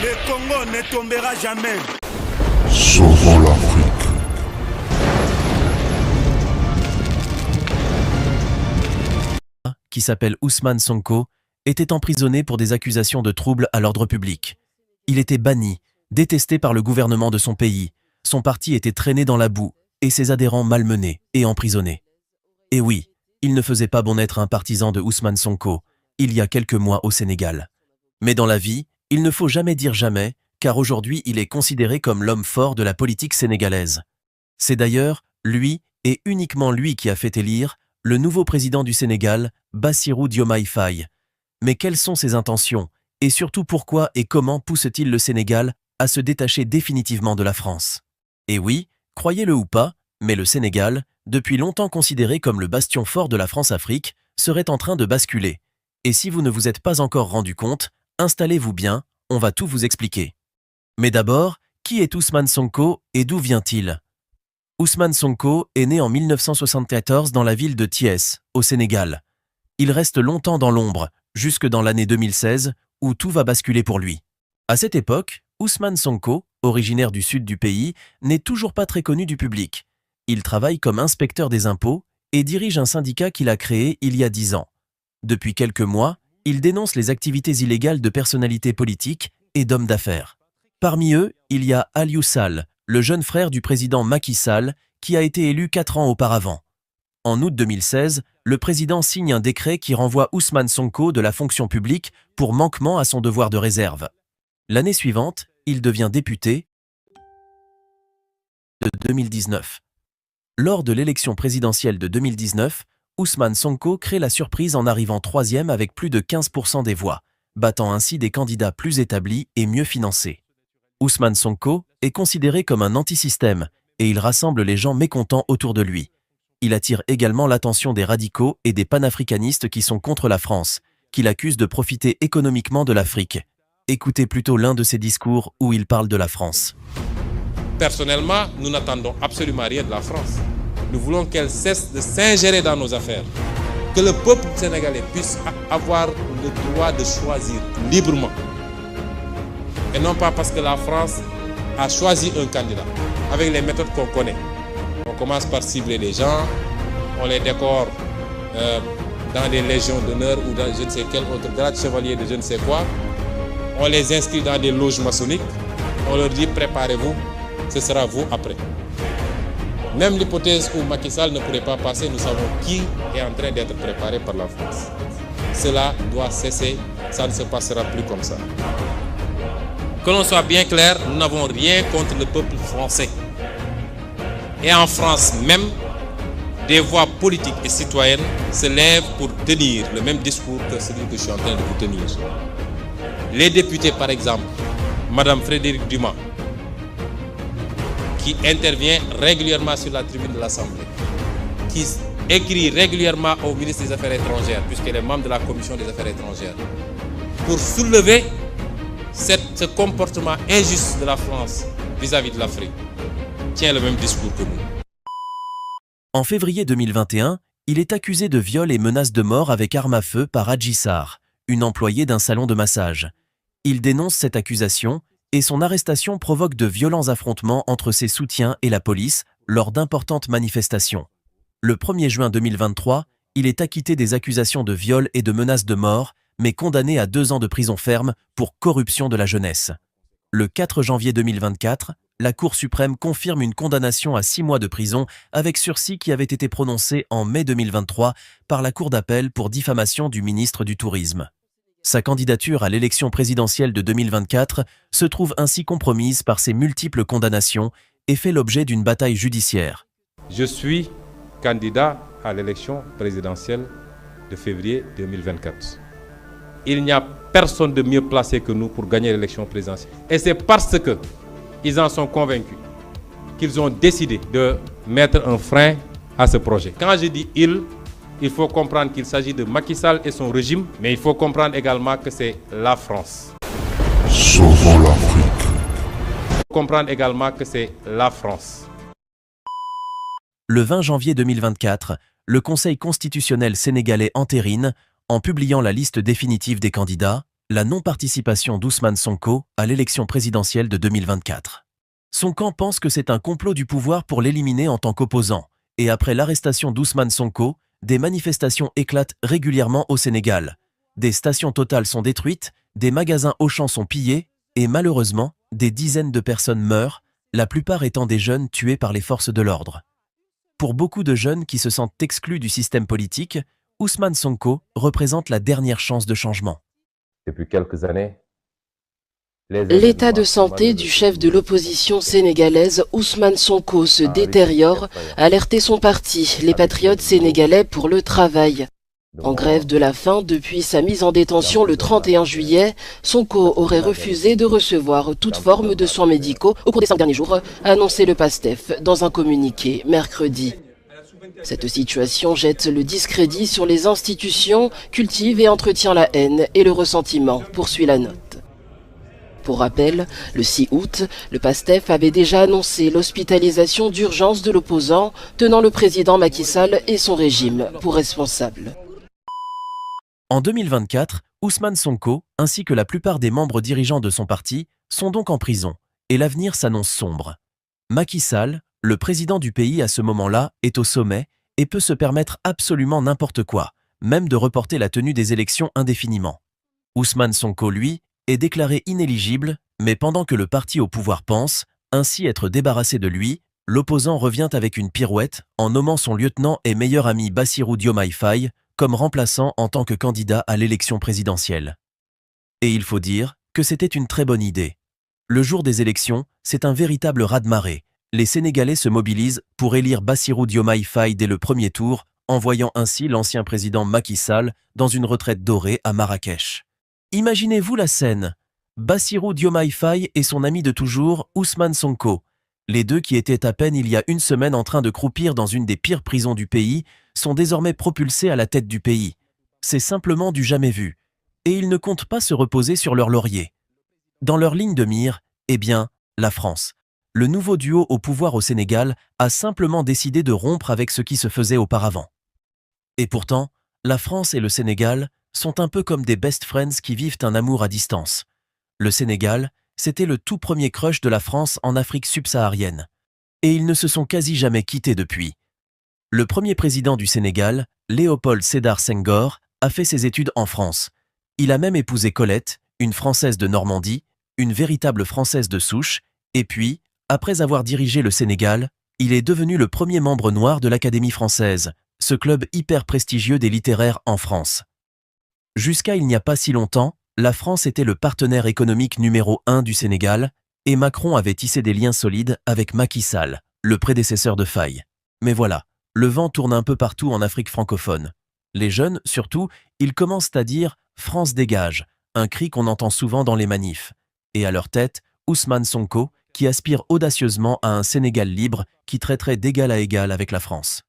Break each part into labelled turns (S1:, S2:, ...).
S1: Le Congo ne tombera jamais.
S2: Sauvons l'Afrique.
S3: Qui s'appelle Ousmane Sonko, était emprisonné pour des accusations de troubles à l'ordre public. Il était banni, détesté par le gouvernement de son pays, son parti était traîné dans la boue, et ses adhérents malmenés et emprisonnés. Et oui, il ne faisait pas bon être un partisan de Ousmane Sonko, il y a quelques mois au Sénégal. Mais dans la vie, il ne faut jamais dire jamais, car aujourd'hui il est considéré comme l'homme fort de la politique sénégalaise. C'est d'ailleurs lui, et uniquement lui qui a fait élire, le nouveau président du Sénégal, Bassirou Diomaye Faye. Mais quelles sont ses intentions, et surtout pourquoi et comment pousse-t-il le Sénégal à se détacher définitivement de la France? Et oui, croyez-le ou pas, mais le Sénégal, depuis longtemps considéré comme le bastion fort de la France-Afrique, serait en train de basculer. Et si vous ne vous êtes pas encore rendu compte, installez-vous bien, on va tout vous expliquer. Mais d'abord, qui est Ousmane Sonko et d'où vient-il? Ousmane Sonko est né en 1974 dans la ville de Thiès, au Sénégal. Il reste longtemps dans l'ombre, jusque dans l'année 2016, où tout va basculer pour lui. À cette époque, Ousmane Sonko, originaire du sud du pays, n'est toujours pas très connu du public. Il travaille comme inspecteur des impôts et dirige un syndicat qu'il a créé il y a 10 ans. Depuis quelques mois, il dénonce les activités illégales de personnalités politiques et d'hommes d'affaires. Parmi eux, il y a Aliou Sall, le jeune frère du président Macky Sall, qui a été élu 4 ans auparavant. En août 2016, le président signe un décret qui renvoie Ousmane Sonko de la fonction publique pour manquement à son devoir de réserve. L'année suivante, il devient député de 2019. Lors de l'élection présidentielle de 2019, Ousmane Sonko crée la surprise en arrivant 3e avec plus de 15% des voix, battant ainsi des candidats plus établis et mieux financés. Ousmane Sonko est considéré comme un anti-système et il rassemble les gens mécontents autour de lui. Il attire également l'attention des radicaux et des panafricanistes qui sont contre la France, qu'il accuse de profiter économiquement de l'Afrique. Écoutez plutôt l'un de ses discours où il parle de la France.
S4: Personnellement, nous n'attendons absolument rien de la France. Nous voulons qu'elle cesse de s'ingérer dans nos affaires. Que le peuple sénégalais puisse avoir le droit de choisir librement. Et non pas parce que la France a choisi un candidat, avec les méthodes qu'on connaît. On commence par cibler les gens, on les décore dans des légions d'honneur ou dans je ne sais quel autre grade, chevalier de je ne sais quoi. On les inscrit dans des loges maçonniques, on leur dit préparez-vous, ce sera vous après. Même l'hypothèse où Macky Sall ne pourrait pas passer, nous savons qui est en train d'être préparé par la France. Cela doit cesser, ça ne se passera plus comme ça. Que l'on soit bien clair, nous n'avons rien contre le peuple français. Et en France même, des voix politiques et citoyennes se lèvent pour tenir le même discours que celui que je suis en train de vous tenir. Les députés, par exemple, Madame Frédérique Dumas, qui intervient régulièrement sur la tribune de l'Assemblée, qui écrit régulièrement au ministre des Affaires étrangères, puisqu'elle est membre de la Commission des Affaires étrangères, pour soulever ce comportement injuste de la France vis-à-vis de l'Afrique, tient le même discours que nous.
S3: En février 2021, il est accusé de viol et menaces de mort avec arme à feu par Adji Sarr, une employée d'un salon de massage. Il dénonce cette accusation et son arrestation provoque de violents affrontements entre ses soutiens et la police lors d'importantes manifestations. Le 1er juin 2023, il est acquitté des accusations de viol et de menaces de mort, mais condamné à 2 ans de prison ferme pour corruption de la jeunesse. Le 4 janvier 2024, la Cour suprême confirme une condamnation à 6 mois de prison avec sursis qui avait été prononcée en mai 2023 par la Cour d'appel pour diffamation du ministre du Tourisme. Sa candidature à l'élection présidentielle de 2024 se trouve ainsi compromise par ses multiples condamnations et fait l'objet d'une bataille judiciaire.
S4: Je suis candidat à l'élection présidentielle de février 2024. Il n'y a personne de mieux placé que nous pour gagner l'élection présidentielle. Et c'est parce qu'ils en sont convaincus qu'ils ont décidé de mettre un frein à ce projet. Quand je dis il faut comprendre qu'il s'agit de Macky Sall et son régime, mais il faut comprendre également que c'est la France.
S2: Sauvons l'Afrique.
S4: Il faut comprendre également que c'est la France.
S3: Le 20 janvier 2024, le Conseil constitutionnel sénégalais entérine, en publiant la liste définitive des candidats, la non-participation d'Ousmane Sonko à l'élection présidentielle de 2024. Son camp pense que c'est un complot du pouvoir pour l'éliminer en tant qu'opposant, et après l'arrestation d'Ousmane Sonko, des manifestations éclatent régulièrement au Sénégal. Des stations Total sont détruites, des magasins Auchan sont pillés, et malheureusement, des dizaines de personnes meurent, la plupart étant des jeunes tués par les forces de l'ordre. Pour beaucoup de jeunes qui se sentent exclus du système politique, Ousmane Sonko représente la dernière chance de changement.
S5: Depuis quelques années,
S6: l'état de santé du chef de l'opposition sénégalaise Ousmane Sonko se détériore, a alerté son parti, les Patriotes sénégalais pour le travail. En grève de la faim depuis sa mise en détention le 31 juillet, Sonko aurait refusé de recevoir toute forme de soins médicaux au cours des 5 derniers jours, a annoncé le PASTEF dans un communiqué mercredi. Cette situation jette le discrédit sur les institutions, cultive et entretient la haine et le ressentiment, poursuit la note. Pour rappel, le 6 août, le PASTEF avait déjà annoncé l'hospitalisation d'urgence de l'opposant, tenant le président Macky Sall et son régime pour responsables.
S3: En 2024, Ousmane Sonko, ainsi que la plupart des membres dirigeants de son parti, sont donc en prison, et l'avenir s'annonce sombre. Macky Sall, le président du pays à ce moment-là, est au sommet et peut se permettre absolument n'importe quoi, même de reporter la tenue des élections indéfiniment. Ousmane Sonko, lui, est déclaré inéligible, mais pendant que le parti au pouvoir pense ainsi être débarrassé de lui, l'opposant revient avec une pirouette en nommant son lieutenant et meilleur ami Bassirou Diomaye Faye comme remplaçant en tant que candidat à l'élection présidentielle. Et il faut dire que c'était une très bonne idée. Le jour des élections, c'est un véritable raz-de-marée. Les Sénégalais se mobilisent pour élire Bassirou Diomaye Faye dès le premier tour, envoyant ainsi l'ancien président Macky Sall dans une retraite dorée à Marrakech. Imaginez-vous la scène. Bassirou Diomaye Faye et son ami de toujours, Ousmane Sonko. Les deux qui étaient à peine il y a une semaine en train de croupir dans une des pires prisons du pays, sont désormais propulsés à la tête du pays. C'est simplement du jamais vu. Et ils ne comptent pas se reposer sur leur laurier. Dans leur ligne de mire, eh bien, la France. Le nouveau duo au pouvoir au Sénégal a simplement décidé de rompre avec ce qui se faisait auparavant. Et pourtant, la France et le Sénégal sont un peu comme des best friends qui vivent un amour à distance. Le Sénégal, c'était le tout premier crush de la France en Afrique subsaharienne. Et ils ne se sont quasi jamais quittés depuis. Le premier président du Sénégal, Léopold Sédar Senghor, a fait ses études en France. Il a même épousé Colette, une Française de Normandie, une véritable Française de souche, et puis, après avoir dirigé le Sénégal, il est devenu le premier membre noir de l'Académie française, ce club hyper prestigieux des littéraires en France. Jusqu'à il n'y a pas si longtemps, la France était le partenaire économique numéro 1 du Sénégal, et Macron avait tissé des liens solides avec Macky Sall, le prédécesseur de Faye. Mais voilà, le vent tourne un peu partout en Afrique francophone. Les jeunes, surtout, ils commencent à dire « France dégage », un cri qu'on entend souvent dans les manifs. Et à leur tête, Ousmane Sonko, qui aspire audacieusement à un Sénégal libre qui traiterait d'égal à égal avec la France.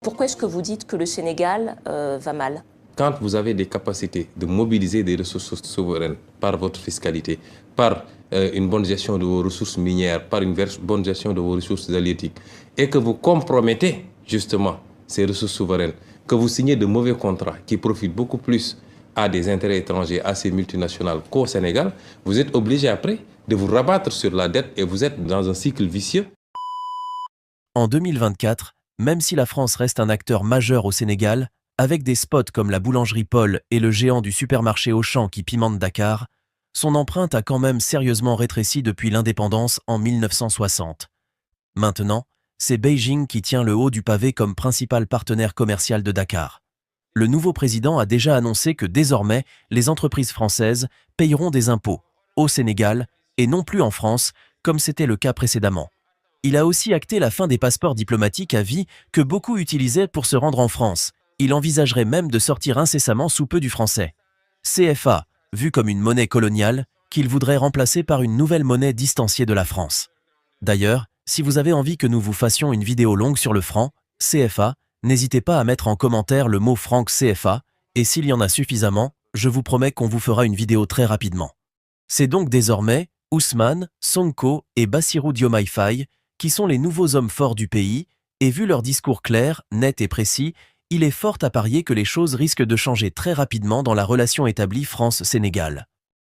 S7: Pourquoi est-ce que vous dites que le Sénégal va mal ?
S4: Quand vous avez des capacités de mobiliser des ressources souveraines par votre fiscalité, par une bonne gestion de vos ressources minières, par une bonne gestion de vos ressources halieutiques, et que vous compromettez justement ces ressources souveraines, que vous signez de mauvais contrats qui profitent beaucoup plus à des intérêts étrangers, à ces multinationales qu'au Sénégal, vous êtes obligé après de vous rabattre sur la dette et vous êtes dans un cycle vicieux.
S3: En 2024, même si la France reste un acteur majeur au Sénégal, avec des spots comme la boulangerie Paul et le géant du supermarché Auchan qui pimente Dakar, son empreinte a quand même sérieusement rétréci depuis l'indépendance en 1960. Maintenant, c'est Beijing qui tient le haut du pavé comme principal partenaire commercial de Dakar. Le nouveau président a déjà annoncé que désormais, les entreprises françaises payeront des impôts au Sénégal et non plus en France, comme c'était le cas précédemment. Il a aussi acté la fin des passeports diplomatiques à vie que beaucoup utilisaient pour se rendre en France. Il envisagerait même de sortir incessamment sous peu du français. CFA, vu comme une monnaie coloniale, qu'il voudrait remplacer par une nouvelle monnaie distanciée de la France. D'ailleurs, si vous avez envie que nous vous fassions une vidéo longue sur le franc, CFA, n'hésitez pas à mettre en commentaire le mot franc CFA, et s'il y en a suffisamment, je vous promets qu'on vous fera une vidéo très rapidement. C'est donc désormais Ousmane, Sonko et Bassirou Diomaye Faye qui sont les nouveaux hommes forts du pays, et vu leur discours clair, net et précis, il est fort à parier que les choses risquent de changer très rapidement dans la relation établie France-Sénégal.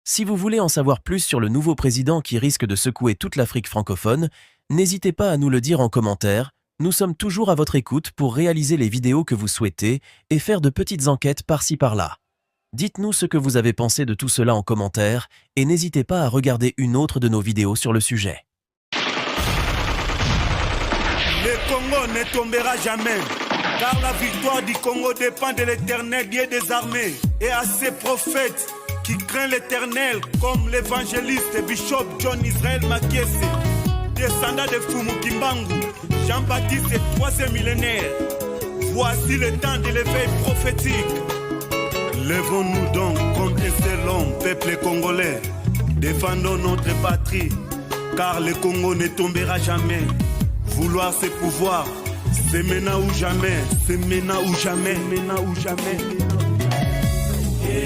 S3: Si vous voulez en savoir plus sur le nouveau président qui risque de secouer toute l'Afrique francophone, n'hésitez pas à nous le dire en commentaire. Nous sommes toujours à votre écoute pour réaliser les vidéos que vous souhaitez et faire de petites enquêtes par-ci par-là. Dites-nous ce que vous avez pensé de tout cela en commentaire et n'hésitez pas à regarder une autre de nos vidéos sur le sujet.
S1: Le Congo ne tombera jamais, car la victoire du Congo dépend de l'Éternel, Dieu des armées, et à ses prophètes qui craignent l'Éternel, comme l'évangéliste Bishop John Israel Makiese, descendant de Fumu Kimbangu, Jean-Baptiste est 3e millénaire. Voici le temps de l'éveil prophétique. Lèvons-nous donc contre ces longs peuples congolais. Défendons notre patrie, car le Congo ne tombera jamais. Vouloir c'est pouvoir, c'est maintenant ou jamais, c'est maintenant ou jamais, maintenant ou jamais.